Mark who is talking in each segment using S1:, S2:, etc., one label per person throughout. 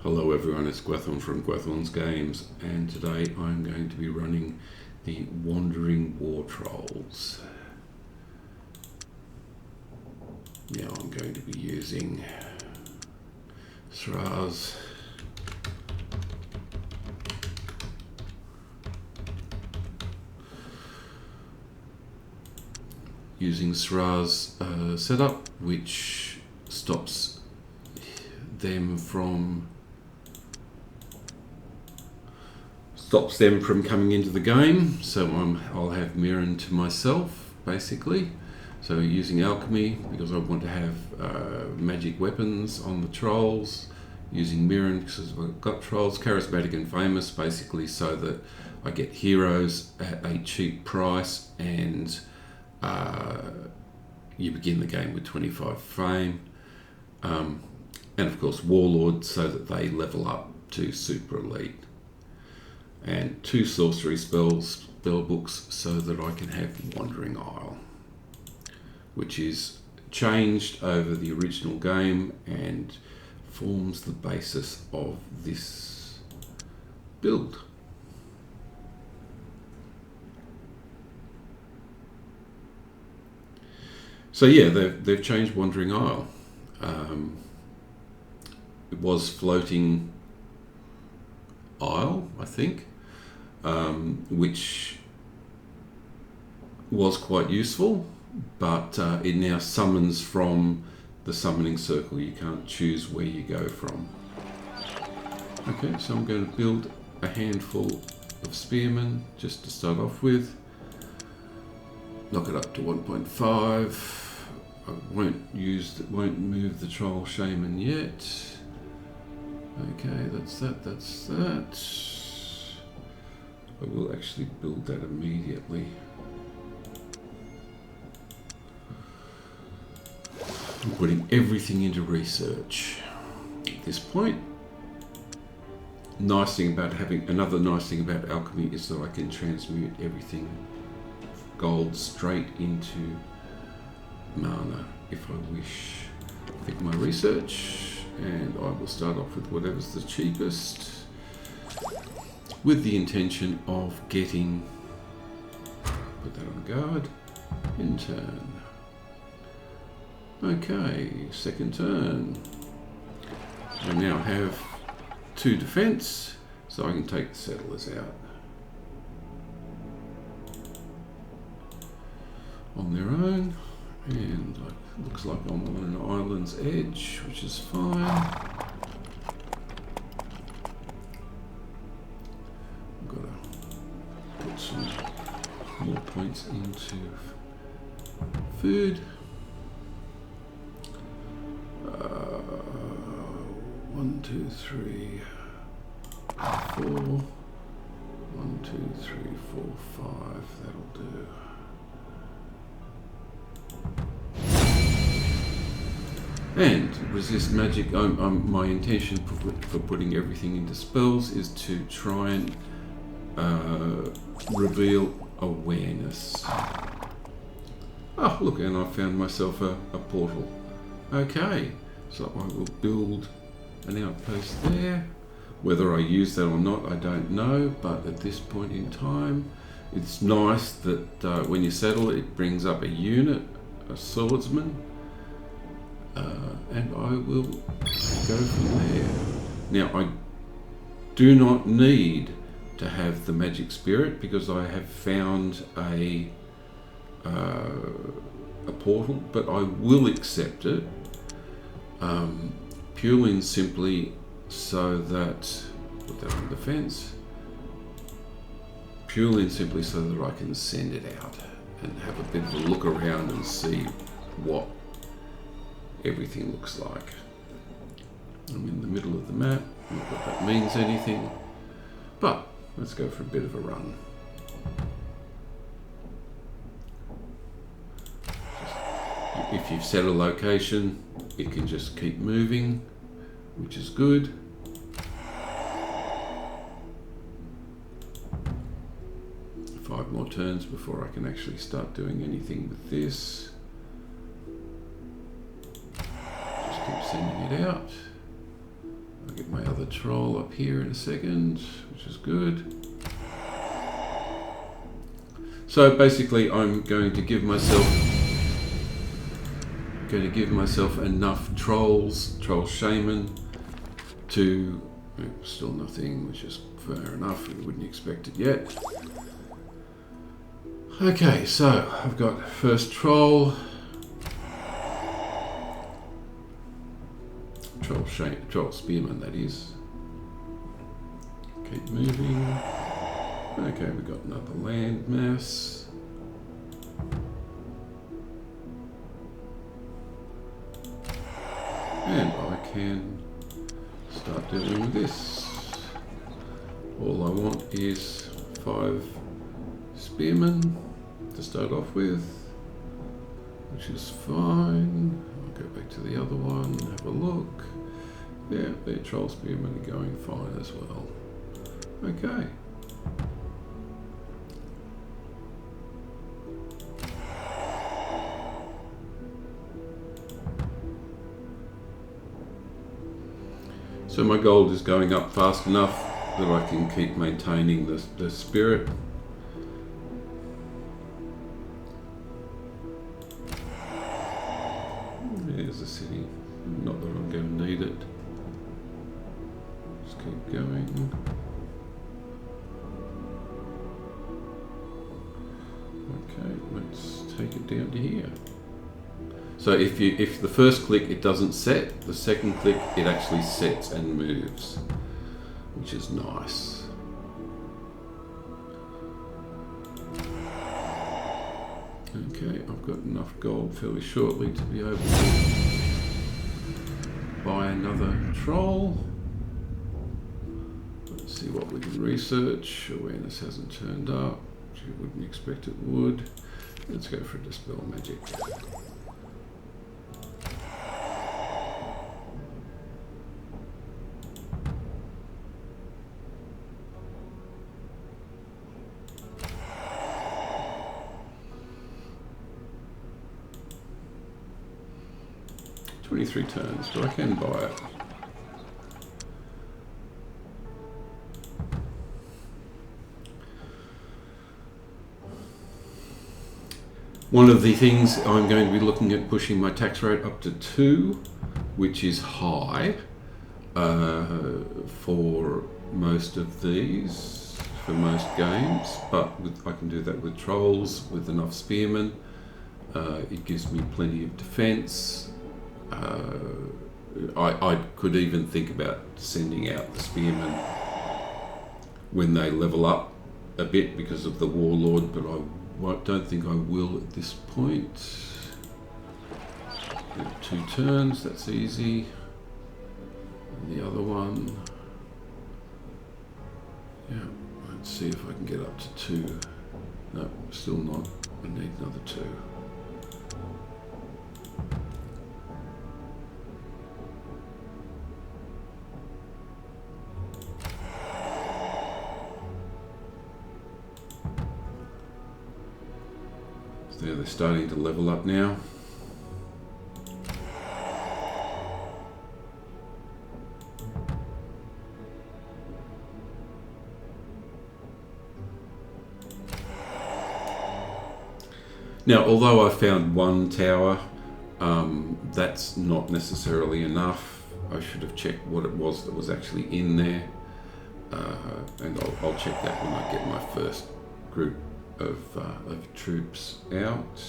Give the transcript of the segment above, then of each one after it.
S1: Hello everyone, it's Gwethon from Gwethon's Games, and today I'm going to be running the Wandering WarTrolls. Now I'm going to be using Sraz, setup, which stops them from coming into the game. So I'll have Mirren to myself, basically. So using alchemy, because I want to have magic weapons on the trolls. Using Mirren, because I've got trolls, charismatic and famous, basically, so that I get heroes at a cheap price, and you begin the game with 25 fame. And of course warlord, so that they level up to super elite. And 2 sorcery spell books, so that I can have Wandering Isle, which is changed over the original game and forms the basis of this build. So yeah, they've changed Wandering Isle. It was Floating Isle, I think, which was quite useful, but it now summons from the summoning circle. You can't choose where you go from. Okay, so I'm going to build a handful of spearmen just to start off with. Knock it up to 1.5. I won't move the Troll Shaman yet. Okay, that's that. I will actually build that immediately. I'm putting everything into research at this point. Another nice thing about alchemy is that I can transmute everything gold straight into mana if I wish. Pick my research, and I will start off with whatever's the cheapest, with the intention of getting, put that on guard, in turn. Okay, second turn. I now have 2 defense, so I can take the settlers out on their own, and looks like I'm on an island's edge, which is fine. I've got to put some more points into food. 1, 2, 3, 4. 1, 2, 3, 4, 5. That'll do. And resist magic. My intention for putting everything into spells is to try and reveal awareness. Oh, look, and I found myself a portal. Okay, so I will build an outpost there. Whether I use that or not, I don't know, but at this point in time, it's nice that when you settle, it brings up a unit, a swordsman, and I will go from there. Now, I do not need to have the magic spirit, because I have found a portal, but I will accept it purely and simply so that, put that on defense, purely and simply so that I can send it out and have a bit of a look around and see what everything looks like. I'm in the middle of the map, not that that means anything, but let's go for a bit of a run. If you've set a location, it can just keep moving, which is good. Five more turns before I can actually start doing anything with this. Just keep sending it out. I'll get my other troll up here in a second, which is good. So basically I'm going to give myself enough trolls, Troll Shaman, to still nothing, which is fair enough, you wouldn't expect it yet. Okay, so I've got first troll, Troll Spearman that is. Keep moving. Okay, we've got another land mass. And I can start dealing with this. All I want is 5 spearmen to start off with, which is fine. I'll go back to the other one, have a look. Yeah, their troll spearmen are going fine as well. Okay. So my gold is going up fast enough that I can keep maintaining the spirit. There's the city. Not that I'm going to need it. Just keep going. Okay, let's take it down to here. So if the first click it doesn't set, the second click it actually sets and moves, which is nice. Okay, I've got enough gold fairly shortly to be able to buy another troll. Let's see what we can research. Awareness hasn't turned up, which you wouldn't expect it would. Let's go for Dispel Magic. Three turns, so I can buy it. One of the things I'm going to be looking at pushing my tax rate up to 2, which is high for most of these, for most games, but I can do that with trolls, with enough spearmen. It gives me plenty of defense. I could even think about sending out the spearmen when they level up a bit because of the warlord, but I don't think I will at this point. 2 turns, that's easy. And the other one, yeah, let's see if I can get up to 2. No, still not. I need another 2. Yeah, they're starting to level up now. Now, although I found 1 tower, that's not necessarily enough. I should have checked what it was that was actually in there, and I'll check that when I get my first group of troops out.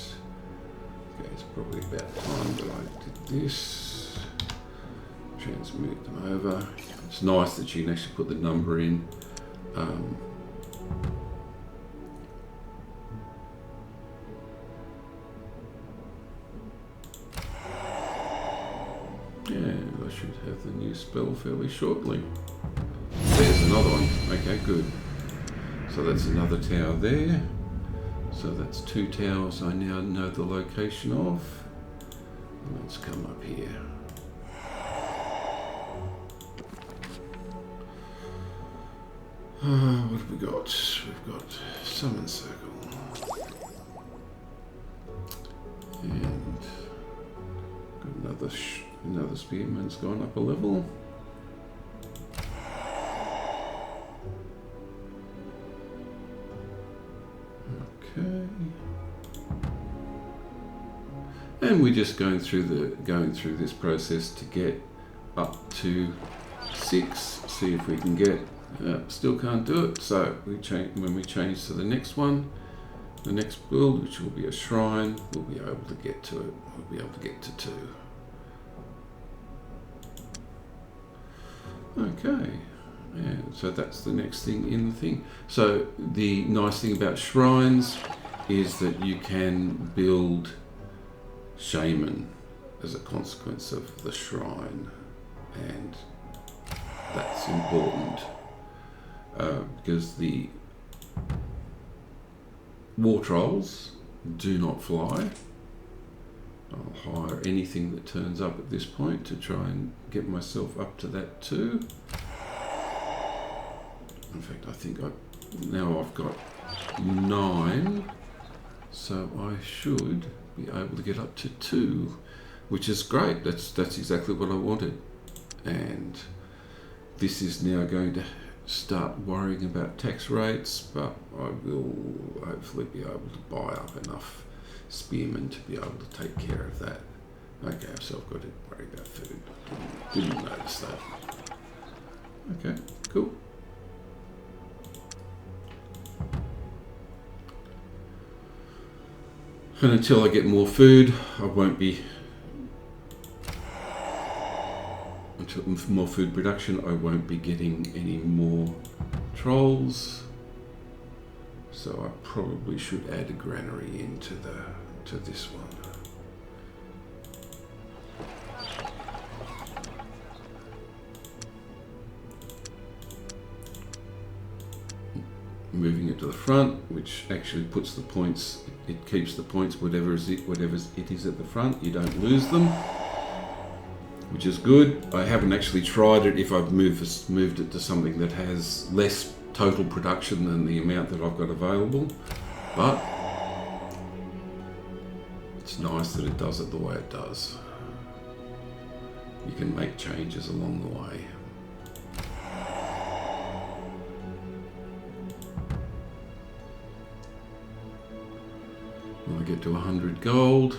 S1: Okay, it's probably about time that I did this. Transmute them over. It's nice that you can actually put the number in. Yeah, I should have the new spell fairly shortly. There's another one. Okay, good. So that's another tower there. So that's 2 towers I now know the location of. Let's come up here. What have we got? We've got Summon Circle. And got another spearman's gone up a level. Okay. And we're just going through this process to get up to 6. See if we can get. Still can't do it. So when we change to the next one, the next build, which will be a shrine, we'll be able to get to it. We'll be able to get to 2. Okay. And so that's the next thing in the thing. So the nice thing about shrines is that you can build shaman as a consequence of the shrine, and that's important because the WarTrolls do not fly. I'll hire anything that turns up at this point to try and get myself up to that too. In fact, I think now I've got 9, so I should be able to get up to 2, which is great. That's exactly what I wanted. And this is now going to start worrying about tax rates, but I will hopefully be able to buy up enough spearmen to be able to take care of that. Okay, so I've got to worry about food. Didn't notice that. Okay, cool. And until I get more food, until more food production, I won't be getting any more trolls. So I probably should add a granary into this one. Moving it to the front, which actually puts the points, it keeps the points, whatever it is at the front, you don't lose them, which is good. I haven't actually tried it if I've moved it to something that has less total production than the amount that I've got available, but it's nice that it does it the way it does. You can make changes along the way. When I get to 100 gold,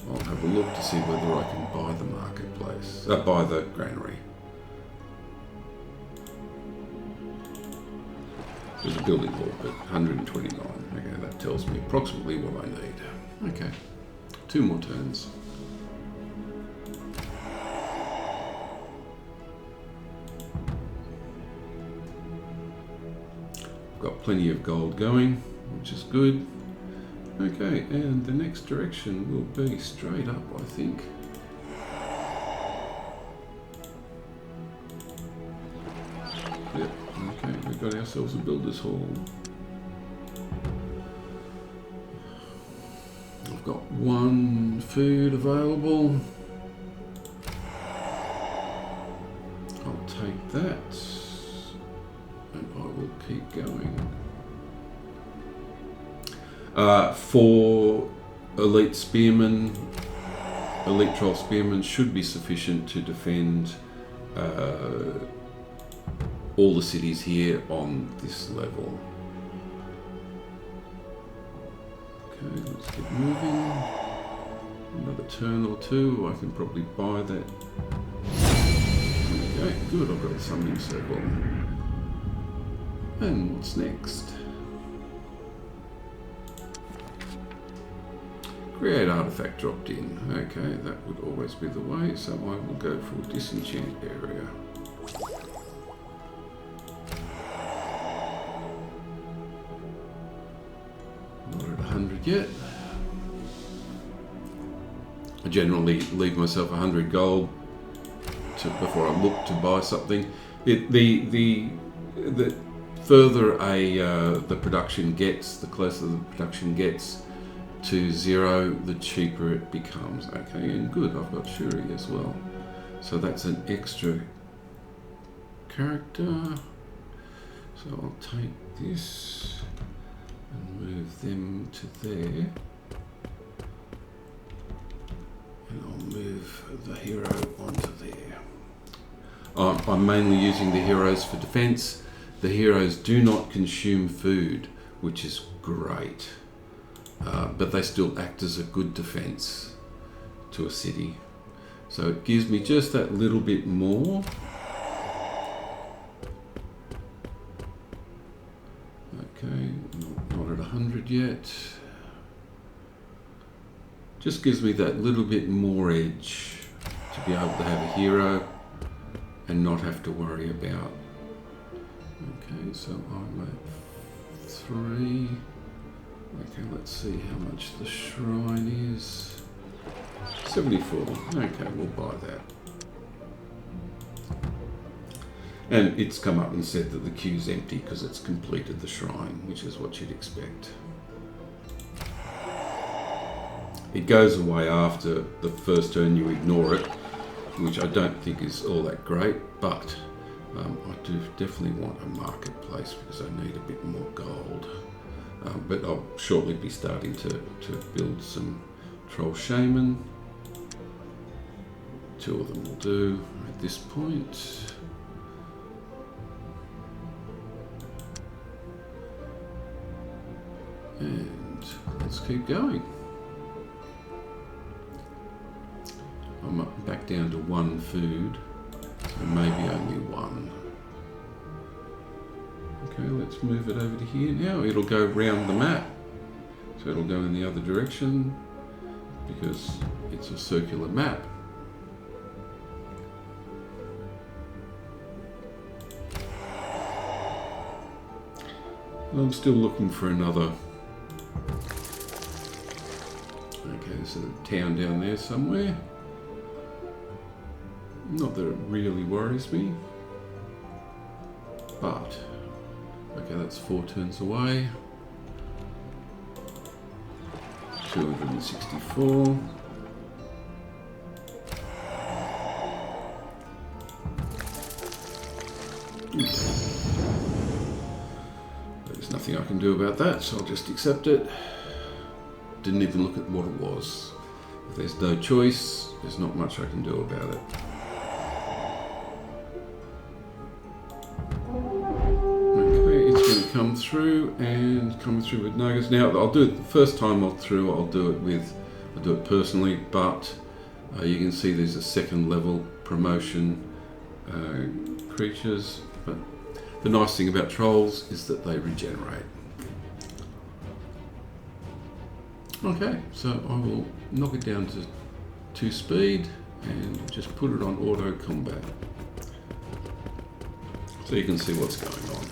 S1: I'll have a look to see whether I can buy the marketplace, buy the granary. There's a building hall, but 129. Okay, that tells me approximately what I need. Okay, 2 more turns. Got plenty of gold going, which is good. Okay, and the next direction will be straight up, I think. Yep, okay, we've got ourselves a builder's hall. I've got 1 food available. I'll take that, and I will keep going. 4 elite spearmen, elite troll spearmen should be sufficient to defend all the cities here on this level. Okay, let's get moving. Another turn or 2, I can probably buy that. Okay, good, I've got the summoning circle. And what's next? Create artifact dropped in. Okay, that would always be the way, so I will go for disenchant area. Not at 100 yet. I generally leave myself 100 gold before I look to buy something. The further the production gets, the closer the production gets to 0, the cheaper it becomes. Okay, and good, I've got Shuri as well. So that's an extra character. So I'll take this and move them to there. And I'll move the hero onto there. I'm mainly using the heroes for defense. The heroes do not consume food, which is great. but they still act as a good defense to a city. So it gives me just that little bit more. Okay, not at 100 yet. Just gives me that little bit more edge to be able to have a hero and not have to worry about. Okay, so I'm at 3. Okay, let's see how much the shrine is. 74. Okay, we'll buy that. And it's come up and said that the queue's empty because it's completed the shrine, which is what you'd expect. It goes away after the first turn, you ignore it, which I don't think is all that great, but I do definitely want a marketplace because I need a bit more gold. But I'll shortly be starting to build some Troll Shaman. 2 of them will do at this point. And let's keep going. I'm back down to 1 food, so maybe only 1. Okay, let's move it over to here now. It'll go round the map, so it'll go in the other direction because it's a circular map. And I'm still looking for another. Okay, there's a town down there somewhere. Not that it really worries me, but okay, that's 4 turns away. 264. There's nothing I can do about that, so I'll just accept it. Didn't even look at what it was. If there's no choice, there's not much I can do about it. Come through and come through with nuggets. Now I'll do it the first time I'll do it personally, but you can see there's a 2nd level promotion creatures. But the nice thing about trolls is that they regenerate. Okay, so I will knock it down to 2 speed and just put it on auto combat, so you can see what's going on.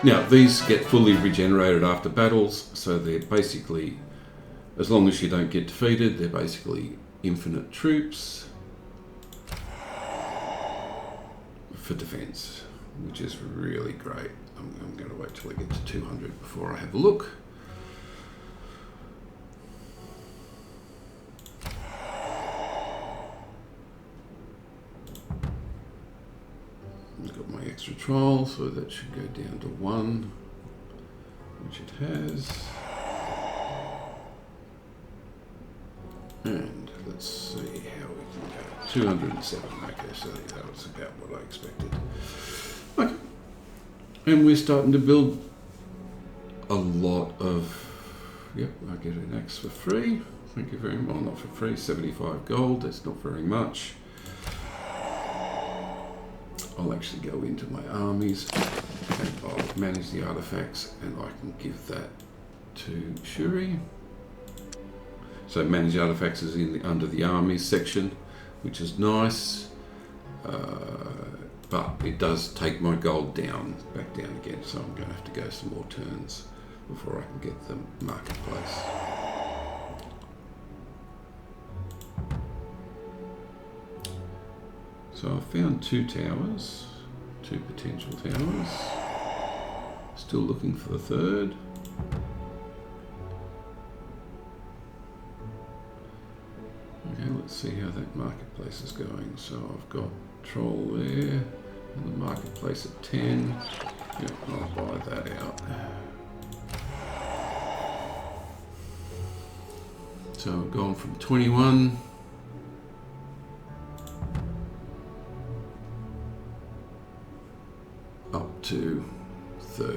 S1: Now, these get fully regenerated after battles, so they're basically, as long as you don't get defeated, they're basically infinite troops for defense, which is really great. I'm going to wait till I get to 200 before I have a look. I've got my extra troll, so that should go down to 1, which it has. And let's see how we can go. 207, okay, so that was about what I expected. Okay, and we're starting to build a lot of, yep, I get an axe for free. Thank you very much. Well, not for free, 75 gold, that's not very much. I'll actually go into my armies and I'll manage the artifacts, and I can give that to Shuri. So manage artifacts is in the, under the armies section, which is nice, but it does take my gold down, back down again, so I'm going to have to go some more turns before I can get the marketplace. So I found 2 towers, 2 potential towers. Still looking for the 3rd. Okay, let's see how that marketplace is going. So I've got Troll there, and the marketplace at 10. Yep, I'll buy that out. So I've gone from 21 up to 30,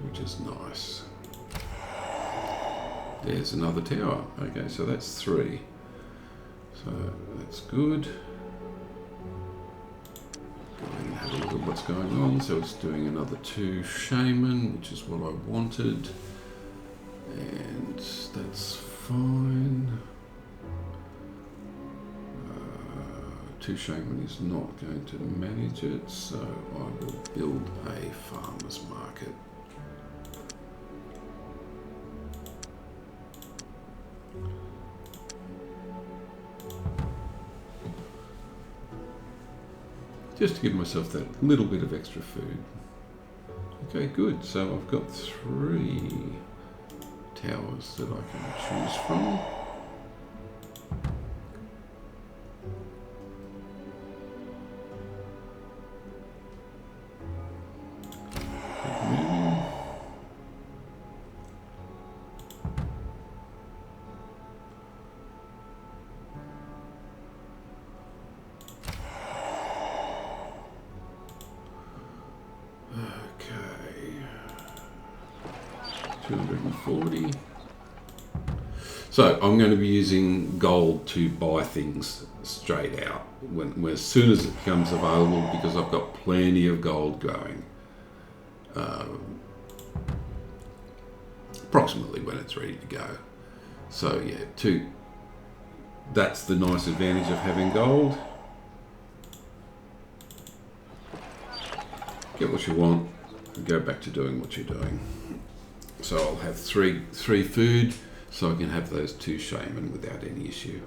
S1: which is nice. There's another tower. Okay, so that's 3. So that's good. Go and have a look at what's going on. So it's doing another 2 shaman, which is what I wanted. And that's fine. 2 shaman is not going to manage it, so I will build a farmer's market. Just to give myself that little bit of extra food. Okay, good. So I've got 3 towers that I can choose from. Okay. 240. So I'm going to be using gold to buy things straight out as soon as it becomes available, because I've got plenty of gold going. Approximately when it's ready to go. So yeah, that's the nice advantage of having gold. Get what you want and go back to doing what you're doing. So I'll have three food, so I can have those 2 shaman without any issue.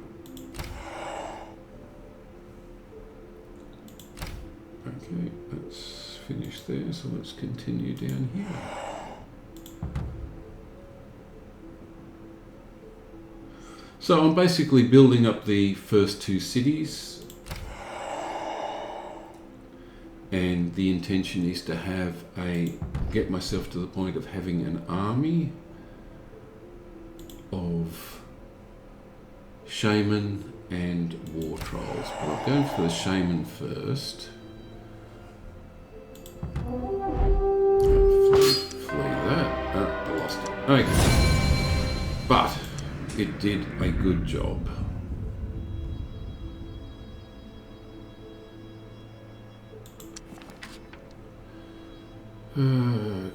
S1: Okay, let's finish there, so let's continue down here. So I'm basically building up the first 2 cities, and the intention is to have get myself to the point of having an army of shaman and WarTrolls. But I'm going for the shaman first. Flee that. Oh, I lost it. Okay. But it did a good job.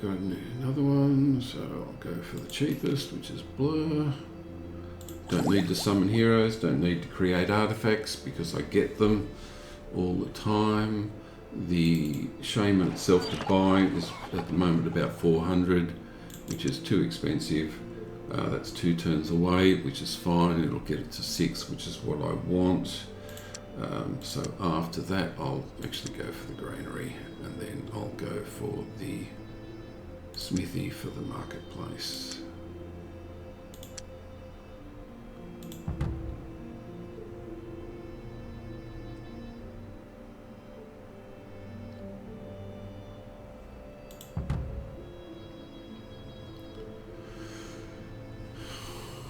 S1: Got another one, so I'll go for the cheapest, which is Blur. Don't need to summon heroes, don't need to create artifacts because I get them all the time. The shaman itself to buy is at the moment about 400, which is too expensive. That's 2 turns away, which is fine. It'll get it to 6, which is what I want. So after that, I'll actually go for the granary, and then I'll go for the smithy for the marketplace.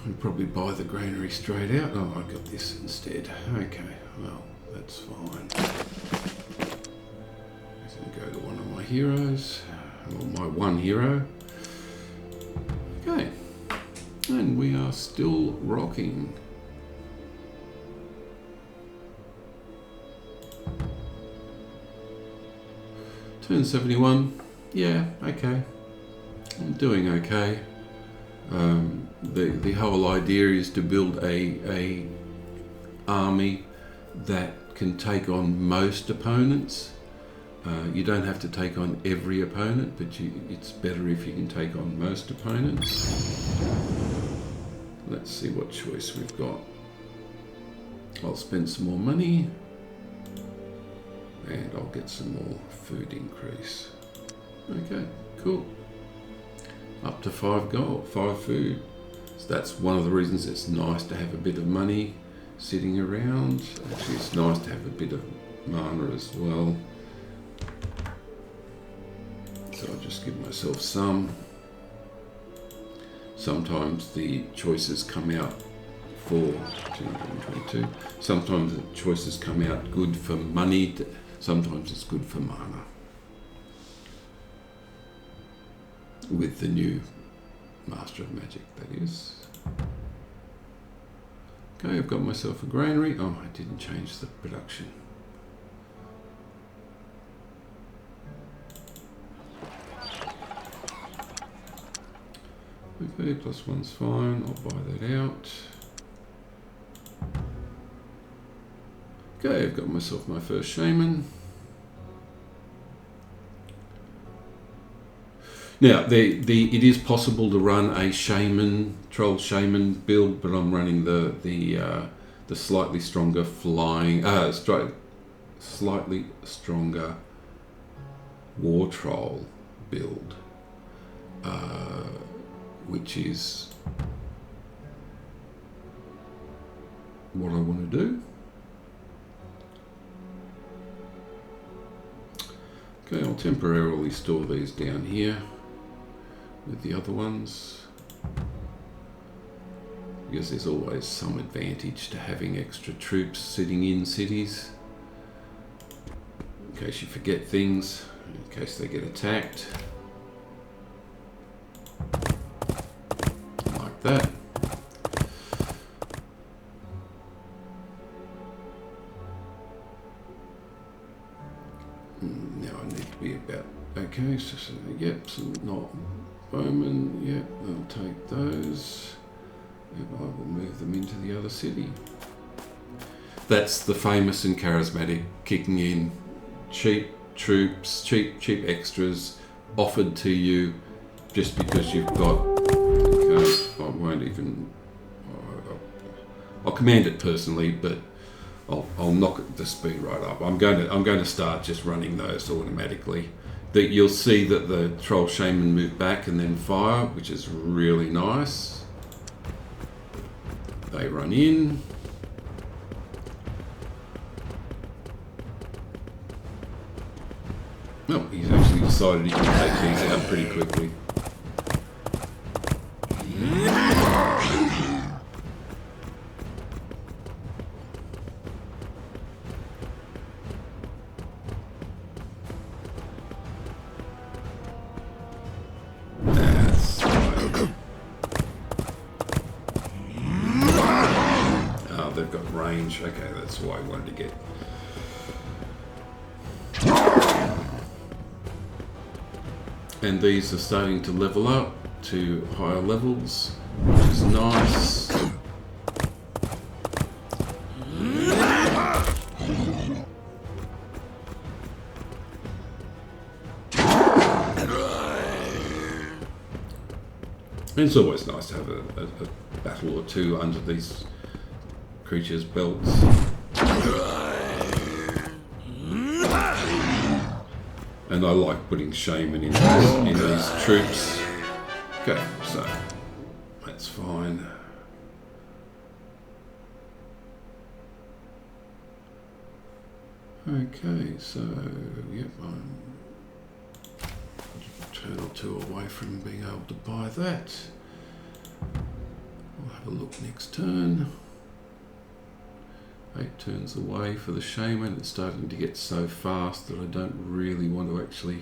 S1: I'd probably buy the granary straight out. Oh, I got this instead. Okay, well, that's fine. I'm going to go to one of my heroes, or my one hero. Okay, and we are still rocking. Turn 71. Yeah, okay. I'm doing okay. The whole idea is to build a army that can take on most opponents. You don't have to take on every opponent, but it's better if you can take on most opponents. Let's see what choice we've got. I'll spend some more money and I'll get some more food increase. Okay, cool. Up to 5 gold, 5 food. So that's one of the reasons it's nice to have a bit of money sitting around. Actually, it's nice to have a bit of mana as well. So I'll just give myself some. Sometimes the choices come out for 222. Sometimes the choices come out good for money, sometimes it's good for mana. With the new Master of Magic, that is. Okay, I've got myself a granary. Oh, I didn't change the production. Okay, +1's fine, I'll buy that out. Okay, I've got myself my first shaman. Now, it is possible to run a shaman, troll shaman build, but I'm running the slightly stronger flying, slightly stronger war troll build, which is what I want to do. Okay, I'll temporarily store these down here with the other ones, because there's always some advantage to having extra troops sitting in cities, in case you forget things, in case they get attacked. Like that. Now I need to be about, okay, so yep, some not bowmen, yep, I'll take those. And I will move them into the other city. That's the famous and charismatic kicking in cheap troops, cheap extras offered to you just because you've got, okay, I won't even, I'll command it personally, but I'll knock the speed right up. I'm going to start just running those automatically. That you'll see that the Troll Shaman move back and then fire, which is really nice. They run in. Oh, he's actually decided he can take these out pretty quickly. They've got range. Okay, that's why I wanted to get. And these are starting to level up to higher levels, which is nice. And it's always nice to have a battle or two under these creatures' belts. And I like putting shaman in these troops. Okay, so that's fine. Okay, so yep, I'm a turn or two away from being able to buy that. We'll have a look next turn. 8 turns away for the shaman. It's starting to get so fast that I don't really want to actually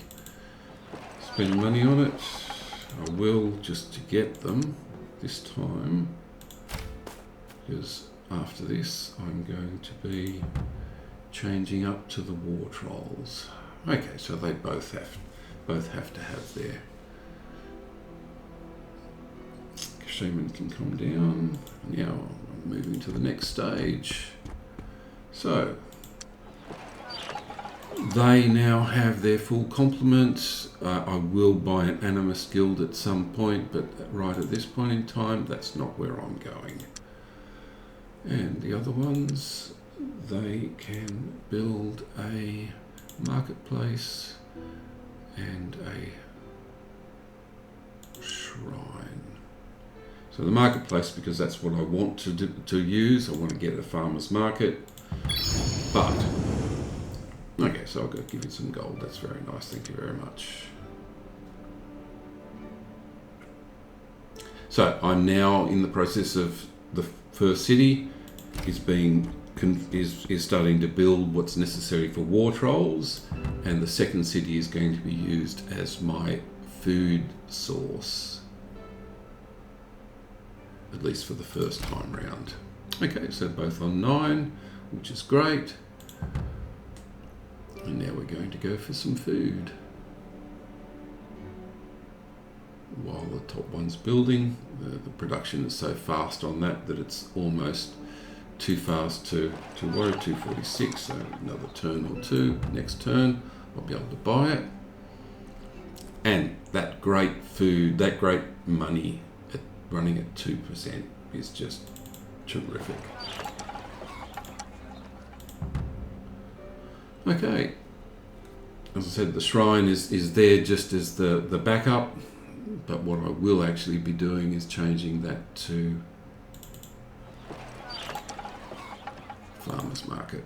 S1: spend money on it. I will, just to get them this time, because after this I'm going to be changing up to the WarTrolls. Okay, so they both have to have their shaman can come down. Now I'm moving to the next stage. So they now have their full complement. I will buy an Animus Guild at some point, but right at this point in time, that's not where I'm going. And the other ones, they can build a marketplace and a shrine. So the marketplace, because that's what I want to use. I want to get a farmer's market. But, okay, so I'll go give you some gold. That's very nice. Thank you very much. So I'm now in the process of the first city is is starting to build what's necessary for WarTrolls, and the second city is going to be used as my food source, at least for the first time round. Okay, so both on 9, which is great. And now we're going to go for some food. While the top one's building, the production is so fast on that it's almost too fast to worry. 246, so another turn or two. Next turn, I'll be able to buy it. And that great food, that great money running at 2% is just terrific. Okay, as I said, the shrine is there just as the backup, but what I will actually be doing is changing that to farmers market.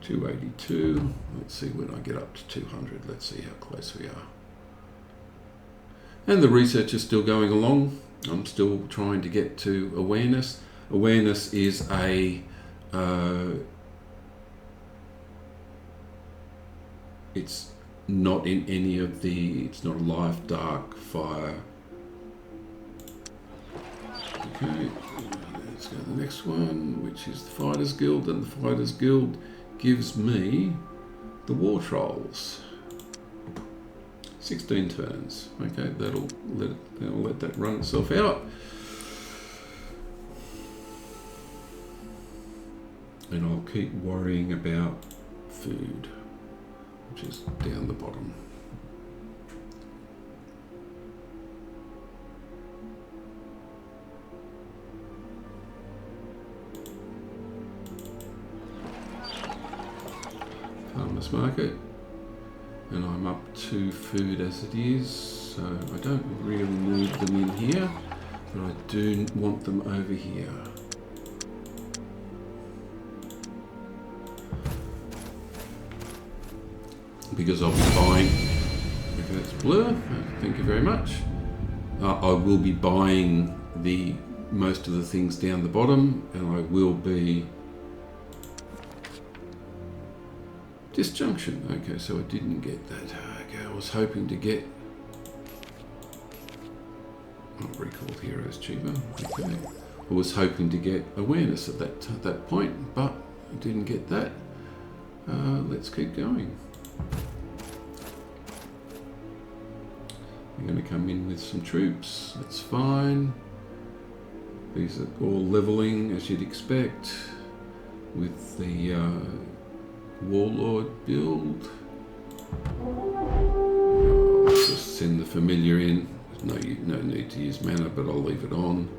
S1: 282. Let's see when I get up to 200. Let's see how close we are. And the research is still going along. I'm still trying to get to awareness. Awareness is a it's not in any of the, it's not a life, dark, fire. Okay, let's go to the next one, which is the Fighters Guild, and the Fighters Guild gives me the WarTrolls. 16 turns. Okay, that'll let that run itself out. And I'll keep worrying about food, which is down the bottom. Farmers market, and I'm up to food as it is, so I don't really need them in here, but I do want them over here. Because I'll be buying, okay, that's blue, thank you very much. I will be buying most of the things down the bottom, and I will be disjunction. Okay, so I didn't get that. Okay, I was hoping to get, recall heroes cheaper. Okay, I was hoping to get awareness at that point, but I didn't get that. Let's keep going. I'm going to come in with some troops. That's fine. These are all leveling as you'd expect with the Warlord build. Let's just send the familiar in. There's no need to use mana, but I'll leave it on.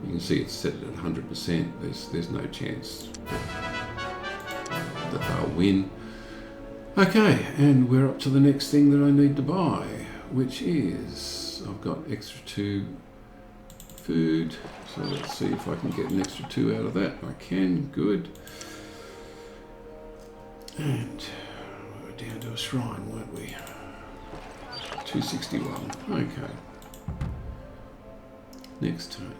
S1: You can see it's set at 100%. There's no chance that they'll win. Okay, and we're up to the next thing that I need to buy, which is, I've got extra 2 food, so let's see if I can get an extra 2 out of that. I can, good. And we were down to a shrine, weren't we? 261, okay. Next turn.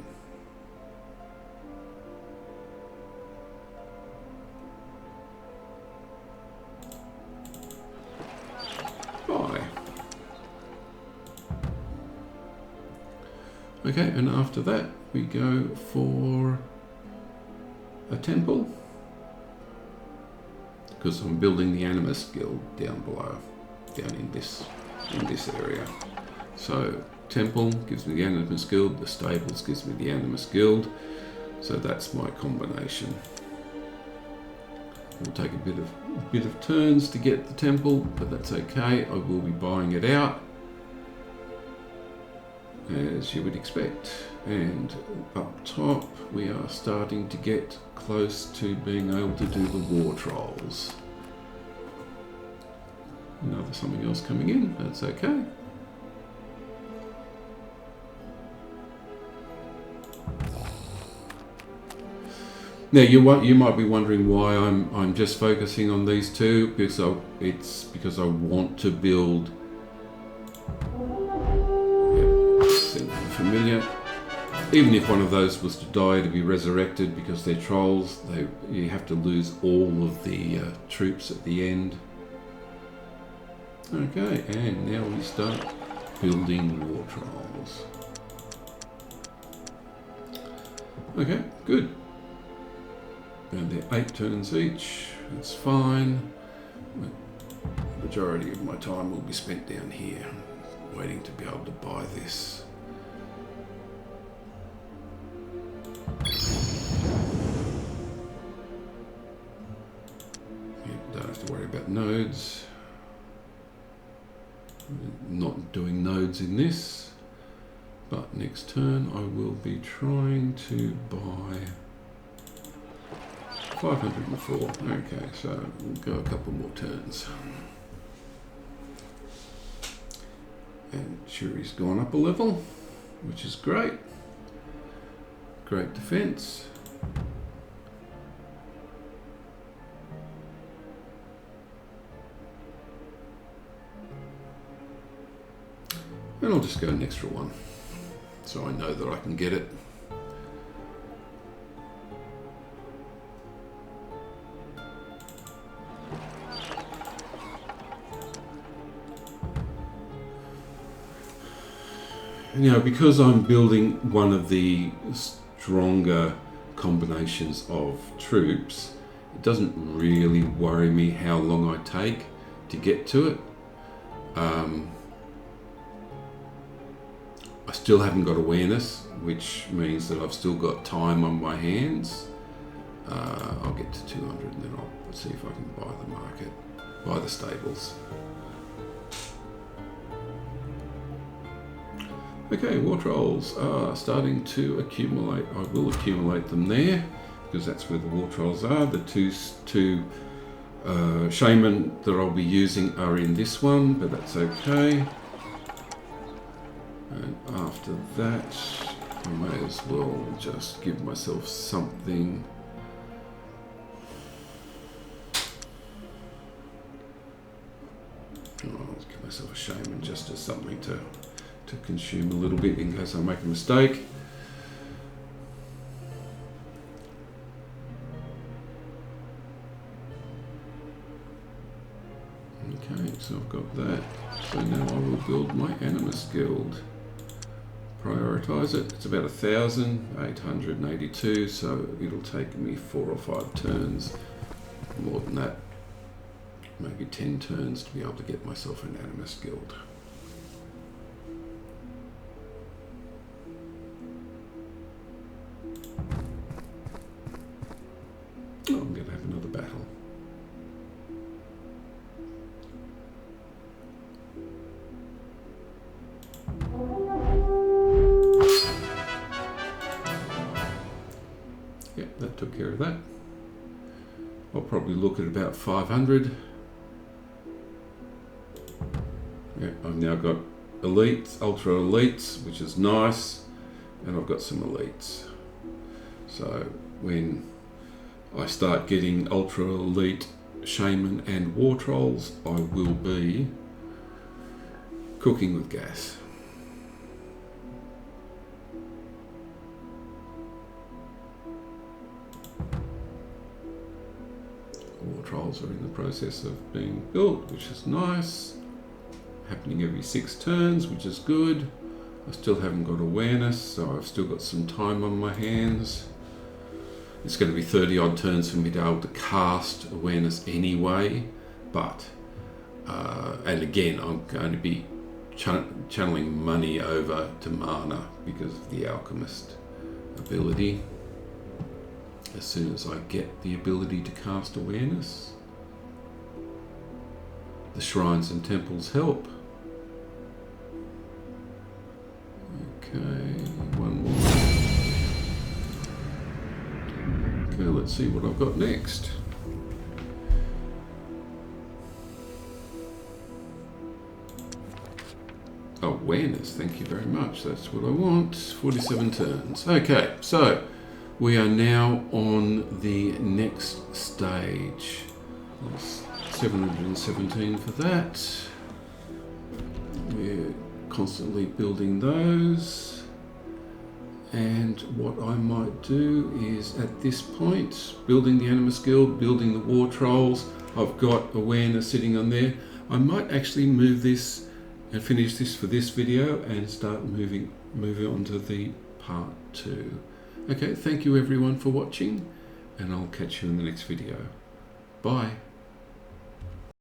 S1: Buy. Okay, and after that we go for a temple, because I'm building the Animus Guild down below, down in this area. So temple gives me the Animus Guild, the stables gives me the Animus Guild, so that's my combination. It'll take a bit of turns to get the temple, but that's okay. I will be buying it out, as you would expect. And up top, we are starting to get close to being able to do the WarTrolls. Another something else coming in, that's okay. Now you might be wondering why I'm just focusing on these two, because it's because I want to build familiar. Even if one of those was to die to be resurrected because they're trolls, you have to lose all of the troops at the end. Okay, and now we start building WarTrolls. Okay, good. And they're 8 turns each. That's fine. The majority of my time will be spent down here, waiting to be able to buy this. Don't have to worry about nodes. Not doing nodes in this, but next turn I will be trying to buy 504. Okay, so we'll go a couple more turns. And Shuri's gone up a level, which is great. Great defense. And I'll just go an extra one, so I know that I can get it. Now, because I'm building one of the stronger combinations of troops, it doesn't really worry me how long I take to get to it. I still haven't got awareness, which means that I've still got time on my hands. I'll get to 200 and then I'll see if I can buy the market, buy the stables. Okay, WarTrolls are starting to accumulate. I will accumulate them there because that's where the WarTrolls are. The two Shaman that I'll be using are in this one, but that's okay. And after that, I may as well just give myself something. I'll give myself a Shaman just as something to consume a little bit in case I make a mistake. Okay, so I've got that. So now I will build my Animus Guild. Prioritize it. It's about 1,882, so it'll take me 4 or 5 turns. More than that, maybe 10 turns to be able to get myself an Animus Guild. Oh, I'm going to have another battle. Yeah, that took care of that. I'll probably look at about 500. Yeah, I've now got elites, ultra elites, which is nice, and I've got some elites. So when I start getting ultra elite Shaman and WarTrolls, I will be cooking with gas. WarTrolls are in the process of being built, which is nice. Happening every 6 turns, which is good. I still haven't got awareness, so I've still got some time on my hands. It's going to be 30 odd turns for me to be able to cast awareness anyway, but and again I'm going to be channeling money over to mana because of the alchemist ability. As soon as I get the ability to cast awareness, the shrines and temples help. Okay, one more. Okay, let's see what I've got next. Awareness, thank you very much. That's what I want. 47 turns. Okay, so we are now on the next stage. 717 for that. We're constantly building those. And what I might do is, at this point, building the Animus Guild, building the WarTrolls, I've got awareness sitting on there. I might actually move this and finish this for this video and start moving on to the part 2. Okay, thank you everyone for watching, and I'll catch you in the next video. Bye.